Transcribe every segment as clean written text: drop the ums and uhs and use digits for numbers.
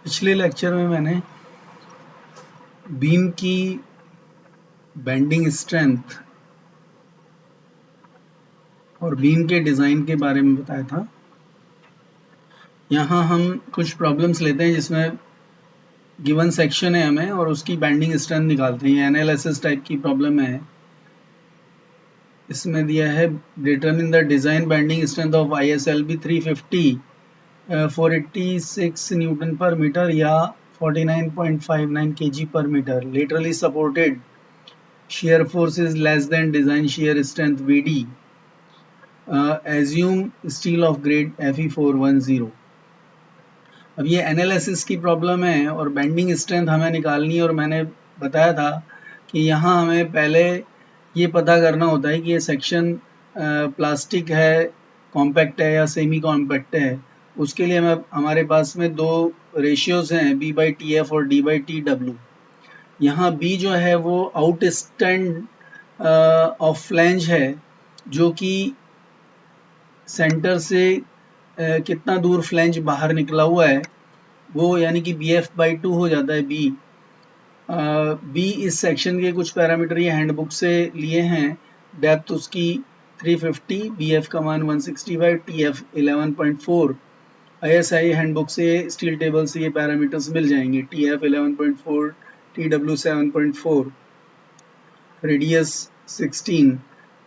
पिछले लेक्चर में मैंने बीम की बेंडिंग स्ट्रेंथ और बीम के डिज़ाइन के बारे में बताया था। यहाँ हम कुछ प्रॉब्लम्स लेते हैं जिसमें गिवन सेक्शन है हमें और उसकी बेंडिंग स्ट्रेंथ निकालते हैं। ये एनालिसिस टाइप की प्रॉब्लम है। इसमें दिया है determine the design bending strength of ISLB 350 486 Newton पर मीटर या 49.59 kg per meter. Laterally supported shear force is less than design shear strength VD. Assume steel of grade Fe410. अब ये analysis की प्रॉब्लम है और बेंडिंग स्ट्रेंथ हमें निकालनी है और मैंने बताया था कि यहाँ हमें पहले ये पता करना होता है कि ये सेक्शन प्लास्टिक है, कॉम्पैक्ट है या सेमी कॉम्पैक्ट है। उसके लिए हमारे पास में दो रेशियोज हैं, B/TF और D/TW। यहाँ B जो है वो आउट स्टैंड ऑफ फ्लैंज है, जो कि सेंटर से कितना दूर फ्लैंज बाहर निकला हुआ है वो, यानी कि BF/2 हो जाता है B। बी इस सेक्शन के कुछ पैरामीटर ये हैंडबुक से लिए हैं। डेप्थ उसकी 350, BF का मान 165, TF 11.4। ISI हैंडबुक से स्टील टेबल से ये पैरामीटर्स मिल जाएंगे। TF 11.4, TW 7.4, रेडियस 16,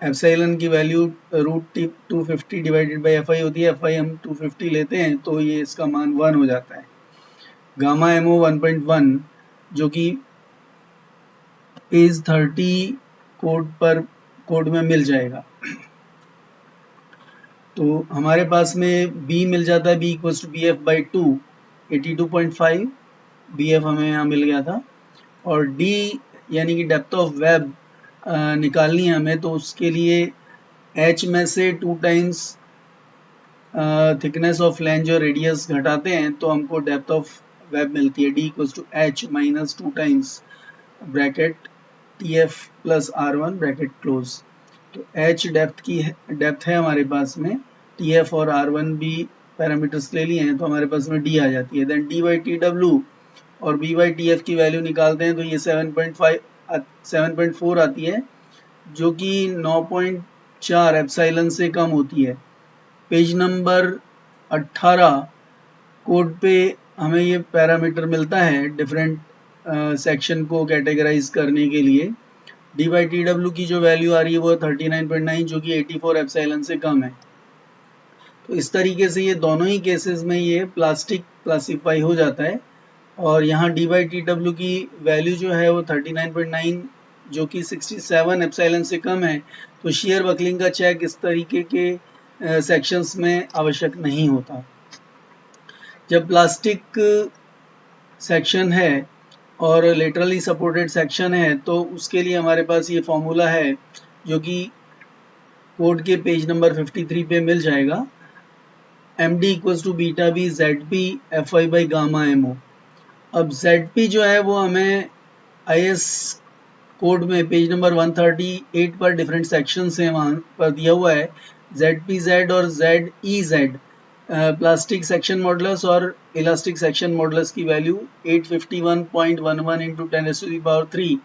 एप्सिलॉन की वैल्यू √250 डिवाइडेड बाई FI होती है। FI हम 250 लेते हैं तो ये इसका मान 1 हो जाता है। गामा MO 1.1 जो कि पेज 30 कोड में मिल जाएगा। तो हमारे पास में B मिल जाता है, B equals to BF/2 82.5, BF हमें यहाँ मिल गया था। और D यानी कि डेप्थ ऑफ वेब निकालनी है हमें, तो उसके लिए H में से 2 टाइम्स थिकनेस ऑफ फ्लैंज और रेडियस घटाते हैं तो हमको डेप्थ ऑफ वेब मिलती है। D equals to H minus 2 times bracket TF plus R1 bracket close. तो H डेप्थ है हमारे पास में, TF और R1 भी पैरामीटर्स ले लिए हैं तो हमारे पास में D आ जाती है। देन D/TW और B/TF की वैल्यू निकालते हैं तो ये 7.4 आती है, जो कि 9.4 एप्सिलॉन से कम होती है। पेज नंबर 18 कोड पे हमें ये पैरामीटर मिलता है डिफरेंट सेक्शन को कैटेगराइज करने के लिए। D/TW की जो वैल्यू आ रही है वो 39.9, जो कि 84 एप्सिलॉन से कम है। तो इस तरीके से ये दोनों ही केसेस में ये प्लास्टिक क्लासीफाई हो जाता है। और यहाँ D/TW की वैल्यू जो है वो 39.9, जो कि 67 एप्सिलॉन से कम है। तो शियर बकलिंग का चेक इस तरीके के सेक्शंस में आवश्यक नहीं होता। जब प्लास्टिक सेक्शन है और लेटरली सपोर्टेड सेक्शन है तो उसके लिए हमारे पास ये फॉर्मूला है, जो कि कोड के पेज नंबर 53 पे मिल जाएगा। MD equals to beta B ZP FI by gamma MO। अब ZP जो है वो हमें IS कोड में पेज नंबर 138 पर डिफरेंट सेक्शंस हैं, वहाँ पर दिया हुआ है। ZPZ और ZEZ प्लास्टिक सेक्शन मॉडुलस और इलास्टिक सेक्शन मॉडुलस की वैल्यू 851.11 इंटू 10⁻³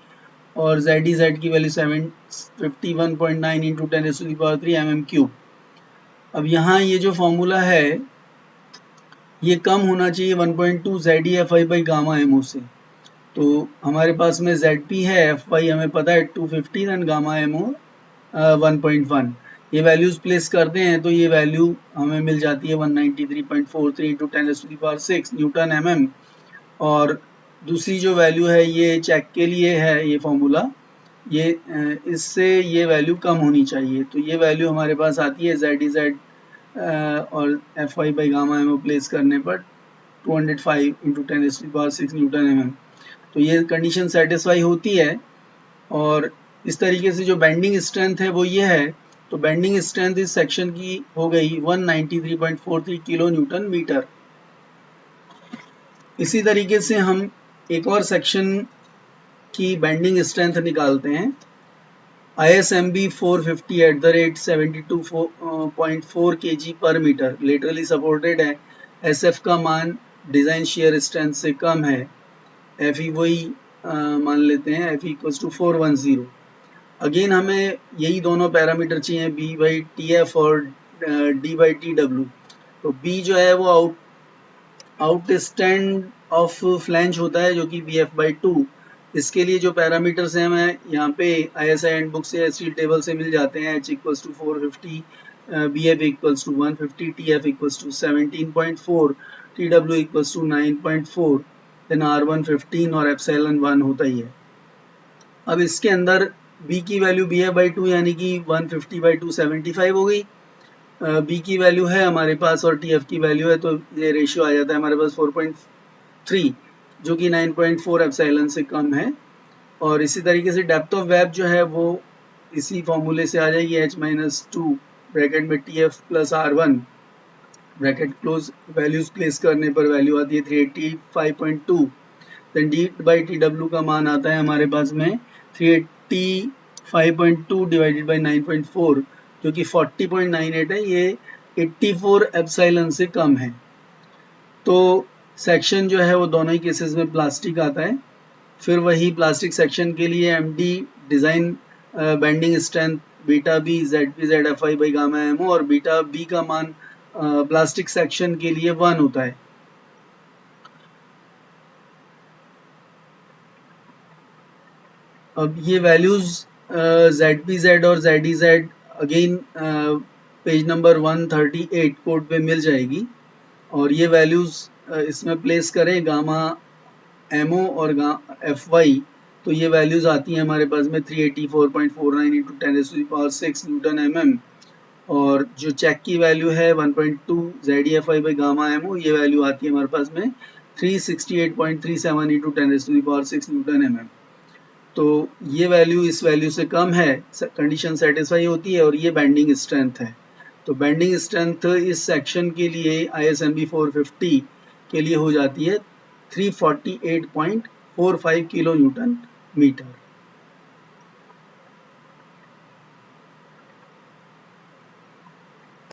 और ZEZ की वैल्यू 751.9 इंटू 10⁻³ mm³। अब यहाँ ये जो फॉर्मूला है ये कम होना चाहिए 1.2 ZEFI बाई गामा MO से। तो हमारे पास में ZP है, FY हमें पता है 250, देन गामा MO 1.1। ये वैल्यूज प्लेस करते हैं तो ये वैल्यू हमें मिल जाती है 193.43 इंटू 10⁻6 न्यूटन mm। और दूसरी जो वैल्यू है ये चेक के लिए है, ये फॉर्मूला, ये इससे ये वैल्यू कम होनी चाहिए। तो ये वैल्यू हमारे पास आती है ZEZ और FY by gamma MO place करने पर 205 इंटू 10⁻6 न्यूटन mm। तो ये कंडीशन सेटिस्फाई होती है। और इस तरीके से जो बेंडिंग स्ट्रेंथ है वो ये है। तो बेंडिंग स्ट्रेंथ इस सेक्शन की हो गई 193.43 किलो न्यूटन मीटर। इसी तरीके से हम एक और सेक्शन की बेंडिंग स्ट्रेंथ निकालते हैं। ISMB 450 @ 72.4 kg पर मीटर लेटरली सपोर्टेड है। SF का मान डिज़ाइन शेयर स्ट्रेंथ से कम है, एफ ई वही मान लेते हैं एफ इक्वल्स टू 410। अगेन हमें यही दोनों पैरामीटर चाहिए, बी बाई टी एफ और डी बाई टी डब्ल्यू। तो बी जो है वो आउट स्टैंड ऑफ फ्लैंज होता है जो कि बी एफ बाई टू। इसके लिए जो पैरामीटर्स हैं हमें यहाँ पे ISI हैंड बुक से स्टील टेबल से मिल जाते हैं। H equals to 450, B F equals to 150, T F equals to 17.4, T W equals to 9.4, then R1 15 और एप्सिलॉन 1 होता ही है। अब इसके अंदर b की value B F by two यानी कि 150 बाई 2 75 हो गई। बी की वैल्यू है हमारे पास और टी एफ की वैल्यू है, तो ये रेशियो आ जाता है हमारे पास 4.3 जो कि 9.4 एप्सिलॉन से कम है। और इसी तरीके से डेप्थ ऑफ वेब जो है वो इसी फॉर्मूले से आ जाएगी, h माइनस टू ब्रैकेट में T F plus R1 bracket close, values place करने पर वैल्यू आती है 385.2। Then D by T W का मान आता है हमारे पास में 385.2 डिवाइडेड बाई 9.4 जो कि 40.98 है। ये 84 एप्सिलॉन से कम है। तो सेक्शन जो है वो दोनों ही केसेस में प्लास्टिक आता है। फिर वही प्लास्टिक सेक्शन के लिए MD design bending strength beta B Z P Z F I by gamma M O और बीटा बी का मान प्लास्टिक सेक्शन के लिए 1 होता है। अब ये वैल्यूज जेड पी जेड और Z E Z again page number 138 code पे मिल जाएगी और ये वैल्यूज इसमें प्लेस करें गामा एमओ और एफ वाई, तो ये वैल्यूज आती हैं हमारे पास में 384.49 इंटू 10⁶ न्यूटन mm। और जो चेक की वैल्यू है 1.2 ZEFI बाई गामा एमओ, ये वैल्यू आती है हमारे पास में 368.37 इंटू 10⁶ न्यूटन mm। तो ये वैल्यू इस वैल्यू से कम है, कंडीशन सेटिस्फाई होती है और ये बेंडिंग स्ट्रेंथ है। तो बेंडिंग स्ट्रेंथ इस सेक्शन के लिए ISMB 450 के लिए हो जाती है 348.45 किलो न्यूटन मीटर।